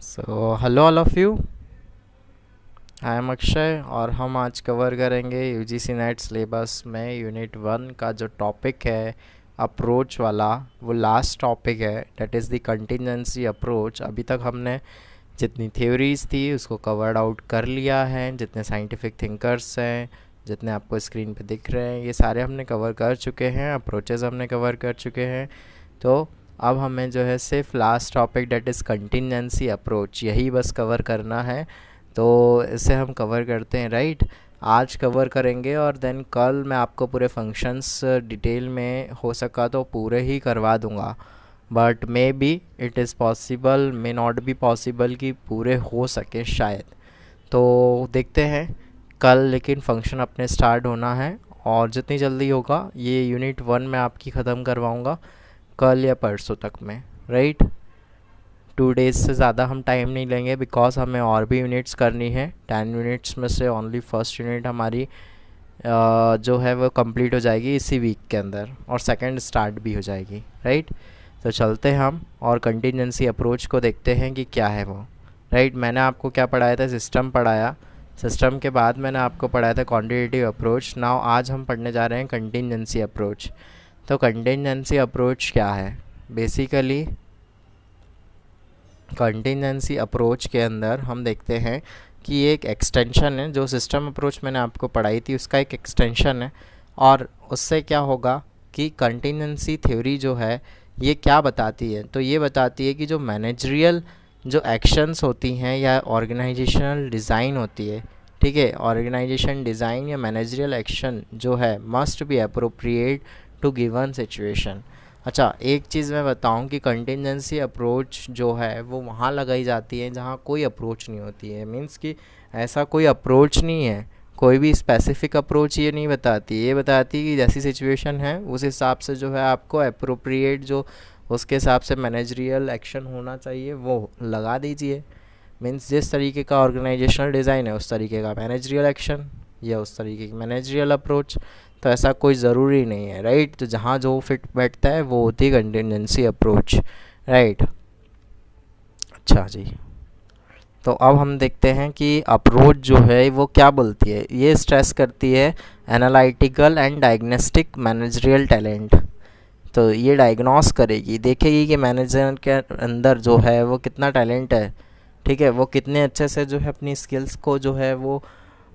So hello all of you. I am Akshay और हम आज कवर करेंगे यूजीसी नेट सिलेबस में यूनिट 1 का जो टॉपिक है अप्रोच वाला, वो लास्ट टॉपिक है। That is the contingency approach. अभी तक हमने जितनी थ्योरीज थी उसको कवर्ड आउट कर लिया है। जितने साइंटिफिक थिंकर्स हैं, जितने आपको स्क्रीन पे दिख रहे हैं, ये सारे हमने कवर कर चुके हैं। अप्रोचेस हमने कवर कर चुके हैं। तो अब हमें जो है सिर्फ last topic that is contingency approach, यही बस कवर करना है। तो इसे हम कवर करते हैं, राइट। आज कवर करेंगे और देन कल मैं आपको पूरे फंक्शंस डिटेल में हो सका तो पूरे ही करवा दूंगा। But may be it is possible, may not be possible कि पूरे हो सके शायद। तो देखते हैं कल, लेकिन फंक्शन अपने स्टार्ट होना है और जितनी जल्दी होगा ये यूनिट 1 में आपकी ख़त्म करवाऊँगा, कल या परसों तक में, राइट। 2 डेज़ से ज़्यादा हम टाइम नहीं लेंगे बिकॉज हमें और भी यूनिट्स करनी है। 10 यूनिट्स में से ओनली फर्स्ट यूनिट हमारी जो है वो कंप्लीट हो जाएगी इसी वीक के अंदर और सेकंड स्टार्ट भी हो जाएगी, राइट। तो चलते हैं हम और कंटिजेंसी अप्रोच को देखते हैं कि क्या है वो, राइट। मैंने आपको क्या पढ़ाया था? सिस्टम पढ़ाया। सिस्टम के बाद मैंने आपको पढ़ाया था क्वांटिटेटिव अप्रोच। नाउ आज हम पढ़ने जा रहे हैं कंटिजेंसी अप्रोच। तो कंटिजेंसी अप्रोच क्या है? बेसिकली कंटिजेंसी अप्रोच के अंदर हम देखते हैं कि ये एक एक्सटेंशन है। जो सिस्टम अप्रोच मैंने आपको पढ़ाई थी उसका एक एक्सटेंशन है। और उससे क्या होगा कि कंटिजेंसी थ्योरी जो है ये क्या बताती है? तो ये बताती है कि जो मैनेजरियल जो एक्शंस होती हैं या ऑर्गेनाइजेशनल डिज़ाइन होती है, ठीक है, ऑर्गेनाइजेशन डिज़ाइन या मैनेजरियल एक्शन जो है must be appropriate to given situation. अच्छा, एक चीज़ मैं बताऊं कि कंटिजेंसी अप्रोच जो है वो वहाँ लगाई जाती है जहाँ कोई अप्रोच नहीं होती है। मींस कि ऐसा कोई अप्रोच नहीं है, कोई भी स्पेसिफिक अप्रोच ये नहीं बताती। ये बताती है कि जैसी सिचुएशन है उस हिसाब से जो है आपको अप्रोप्रिएट जो उसके हिसाब से मैनेजरियल एक्शन होना चाहिए वो लगा दीजिए। मींस जिस तरीके का ऑर्गेनाइजेशनल डिज़ाइन है उस तरीके का मैनेजरियल एक्शन या उस तरीके की मैनेजरियल अप्रोच। तो ऐसा कोई ज़रूरी नहीं है, राइट। तो जहाँ जो फिट बैठता है वो होती है कंटिजेंसी अप्रोच, राइट। अच्छा जी, तो अब हम देखते हैं कि अप्रोच जो है वो क्या बोलती है। ये स्ट्रेस करती है analytical and diagnostic managerial talent. तो ये डायग्नोस करेगी, देखेगी कि मैनेजर के अंदर जो है वो कितना टैलेंट है, ठीक है, वो कितने अच्छे से जो है अपनी स्किल्स को जो है वो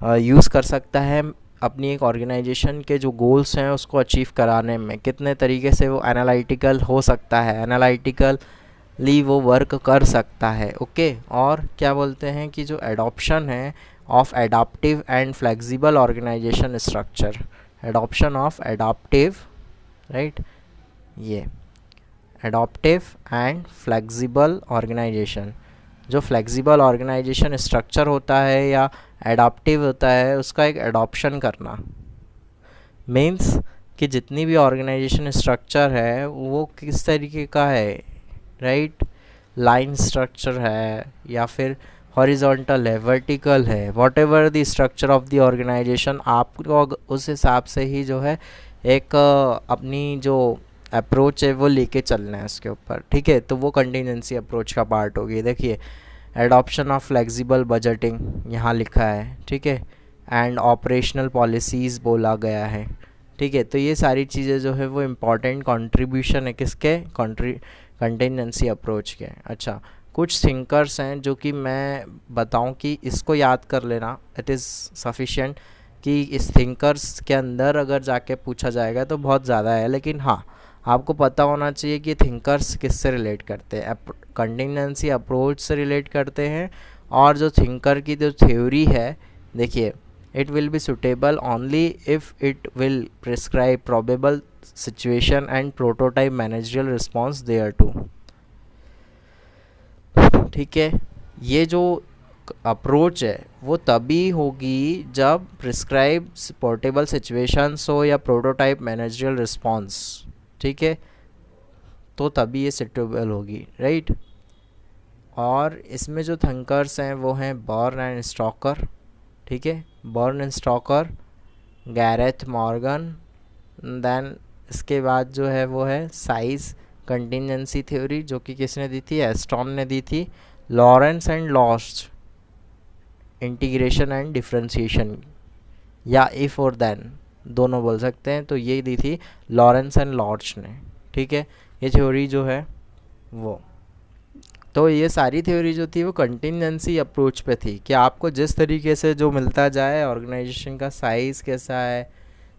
यूज़ कर सकता है अपनी एक ऑर्गेनाइजेशन के जो गोल्स हैं उसको अचीव कराने में। कितने तरीके से वो एनालिटिकल हो सकता है, एनालिटिकली वो वर्क कर सकता है, ओके। और क्या बोलते हैं कि जो एडॉप्शन है of adaptive and flexible organisation structure, adoption of adaptive, right, ये एडॉप्टिव एंड फ्लेक्सिबल ऑर्गेनाइजेशन, जो फ्लेक्सिबल ऑर्गेनाइजेशन स्ट्रक्चर होता है या एडाप्टिव होता है उसका एक एडॉप्शन करना। मीन्स कि जितनी भी ऑर्गेनाइजेशन स्ट्रक्चर है वो किस तरीके का है, राइट। लाइन स्ट्रक्चर है या फिर हॉरिजॉन्टल है, वर्टिकल है, whatever the structure of the organisation, आपको उस हिसाब से ही जो है एक अपनी जो अप्रोच है वो लेके चलना है उसके ऊपर, ठीक है। तो वो कंटिजेंसी अप्रोच का पार्ट होगी। देखिए, एडॉप्शन ऑफ फ्लेक्सिबल बजटिंग यहाँ लिखा है, ठीक है, एंड ऑपरेशनल पॉलिसीज़ बोला गया है, ठीक है। तो ये सारी चीज़ें जो है वो इम्पॉर्टेंट कंट्रीब्यूशन है किसके, कंटिजेंसी अप्रोच के। अच्छा, कुछ थिंकर्स हैं जो कि मैं बताऊं कि इसको याद कर लेना, इट इज़ सफिशिएंट कि इस थिंकर्स के अंदर अगर जाके पूछा जाएगा तो बहुत ज़्यादा है, लेकिन हाँ आपको पता होना चाहिए कि थिंकर्स किससे रिलेट करते हैं। कंटिजेंसी अप्रोच से रिलेट करते हैं और जो थिंकर की जो थ्योरी है, देखिए, it will be suitable only if it will prescribe probable situation and prototype managerial response thereto, ठीक है। ये जो अप्रोच है वो तभी होगी जब प्रिस्क्राइब पोर्टेबल सिचुएशंस हो या प्रोटोटाइप मैनेजरियल रिस्पॉन्स, ठीक है, तो तभी ये सुटेबल होगी, राइट। और इसमें जो थिंकर्स हैं वो हैं बर्न एंड स्टॉकर, ठीक है, Burn and Stalker, Gareth Morgan, then इसके बाद जो है वो है साइज कंटिजेंसी थ्योरी, जो कि किसने दी थी, एस्टॉन ने दी थी। Lawrence and Lorsch integration and differentiation, या इफ़ और देन दोनों बोल सकते हैं, तो ये दी थी लॉरेंस एंड लॉर्च ने, ठीक है। ये थ्योरी जो है वो, तो ये सारी थ्योरी जो थी वो कंटिजेंसी अप्रोच पे थी कि आपको जिस तरीके से जो मिलता जाए, ऑर्गेनाइजेशन का साइज़ कैसा है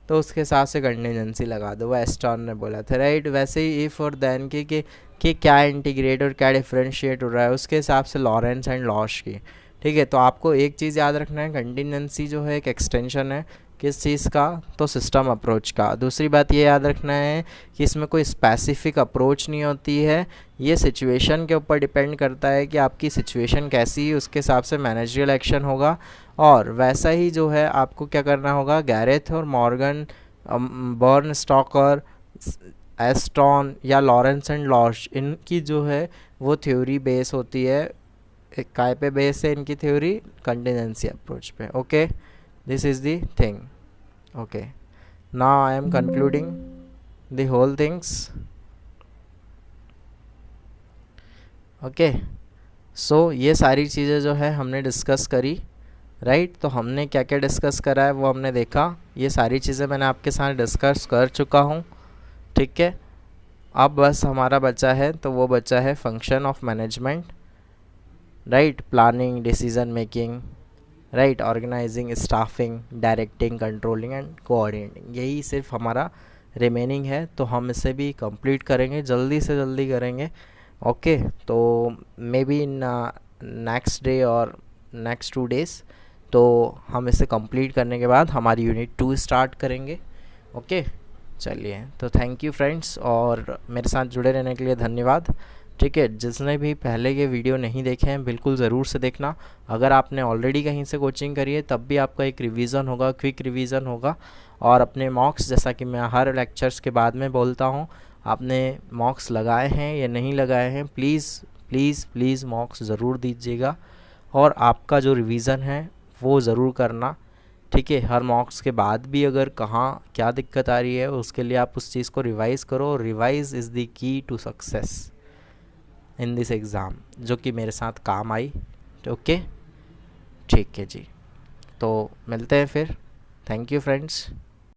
तो उसके हिसाब से कंटिजेंसी लगा दो, वो एस्टॉन ने बोला था, राइट। वैसे ही इफ़ और देन कि क्या इंटीग्रेट और क्या डिफरेंशिएट हो रहा है उसके हिसाब से लॉरेंस एंड लॉर्च की, ठीक है। तो आपको एक चीज़ याद रखना है, कंटिजेंसी जो है एक एक्सटेंशन है किस चीज़ का, तो सिस्टम अप्रोच का। दूसरी बात ये याद रखना है कि इसमें कोई स्पेसिफिक अप्रोच नहीं होती है, ये सिचुएशन के ऊपर डिपेंड करता है कि आपकी सिचुएशन कैसी है, उसके हिसाब से मैनेजरियल एक्शन होगा। और वैसा ही जो है आपको क्या करना होगा, गैरेथ और मॉर्गन, बर्न स्टॉकर, एस्टॉन या लॉरेंस एंड लॉर्च, इनकी जो है वो थ्योरी बेस होती है, काय पे बेस है इनकी थ्योरी, कंटिजेंसी अप्रोच पे। Okay, this is the thing. Okay, now I am concluding the whole things. Okay, so ये सारी चीज़ें जो है हमने डिस्कस करी, राइट। तो हमने क्या क्या डिस्कस करा है वो हमने देखा, ये सारी चीज़ें मैंने आपके साथ डिस्कस कर चुका हूँ, ठीक है। अब बस हमारा बचा है, तो वो बचा है function of management, right, planning, decision making, right, organising, staffing, directing, controlling and coordinating, यही सिर्फ हमारा रिमेनिंग है। तो हम इसे भी कंप्लीट करेंगे, जल्दी से जल्दी करेंगे। ओके, तो may be in next day और नेक्स्ट 2 डेज़ तो हम इसे कंप्लीट करने के बाद हमारी यूनिट 2 स्टार्ट करेंगे। ओके, चलिए, तो थैंक यू फ्रेंड्स, और मेरे साथ जुड़े रहने के लिए धन्यवाद, ठीक है। जिसने भी पहले के वीडियो नहीं देखे हैं बिल्कुल ज़रूर से देखना। अगर आपने ऑलरेडी कहीं से कोचिंग करी है तब भी आपका एक रिवीजन होगा, क्विक रिवीजन होगा। और अपने मॉक्स, जैसा कि मैं हर लेक्चर्स के बाद में बोलता हूँ, आपने मॉक्स लगाए हैं या नहीं लगाए हैं, प्लीज़ प्लीज़ प्लीज़ मॉक्स ज़रूर दीजिएगा, और आपका जो रिवीजन है वो ज़रूर करना, ठीक है। हर मॉक्स के बाद भी अगर कहाँ क्या दिक्कत आ रही है उसके लिए आप उस चीज़ को रिवाइज़ करो। Revise is the key to success in this exam, जो कि मेरे साथ काम आई। ओके, ठीक है जी, तो मिलते हैं फिर। Thank you friends.